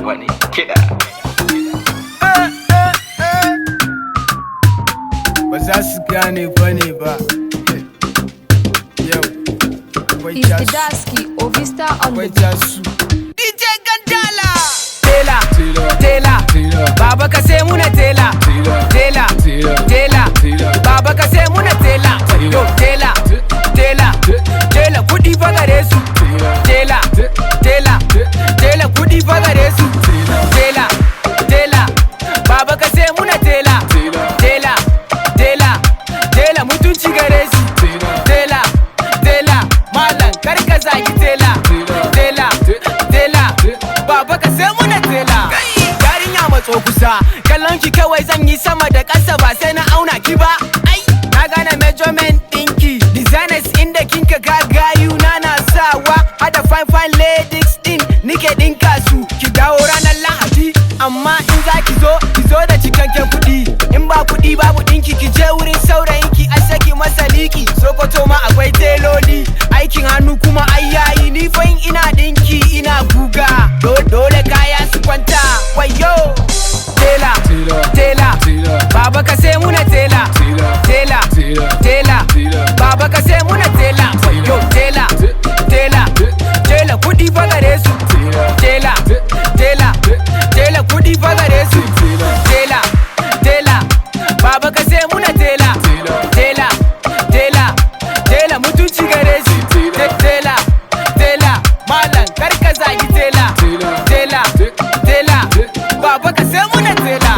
Wani kiɗa. Ba za su gane ba ne ba. Yau, akwai jasu. Akwai jasu. DJ Gandala. Tela. Baba ka sai muna tela. Tela. Baba ka sai muna tela. Yo, tela. Kudi fa gare su. Tela. Kudi fa gare su. Tela. Baba ka sai muna tela. Tela mutunci gare su. Tela. Malam kar ka zagi tela. Baba ka sai muna tela. Yarinya matso kusa, kallon ki kawai zan yi sama da ƙasa ba sai na auna ki ba. Ai, na gane measurement ɗinki. Designers inda kinka gagayu na sawa. Hada fine ladies din nike ɗinka su. Ki dawo ranar Lahadi, amma in za ki zo da cikakken kuɗi. In ba kuɗi babu ɗinki ki je wurin saurayinki a saki masa liki. Sokoto ma akwai teloli, aikin hannu kuma ayyayi. Ni fa ina ɗinki ina guga, dole kaya su kwanta. Wayo tela. Baba ka sai muna tela. Baba ka sai muna tela. Wayo tela kudi fa gare su. Tela kudi fa gare su. Tela Baba ka sai muna tela. Tela mutunci gare su. Tela malam kar ka zagi tela. Baba ka sai muna tela.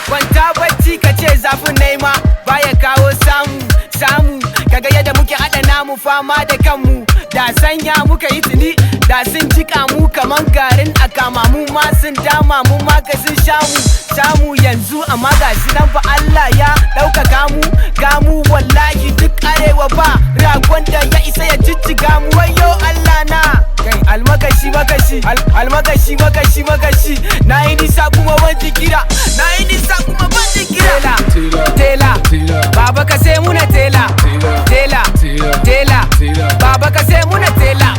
Kwanta bacci ka ce zafin naima baya kawo samu. Kaga yadda muke haɗa namu fama da kanmu. Da sanya muka yi tuni, da sun jika mu kaman garin akama. Mu ma sun dama mu ma ka sun samu yanzu. Amma ga shi nan fa Allah ya ɗaukaka mu. Gamu wallahi duk arewa ba ragon da ya isa ya jijjiga mu. Wayo Allah na kai almakashi. Na yi nisa kuma ban jikira. Tela. Baba ka sai muna tela. Baba ka sai muna tela.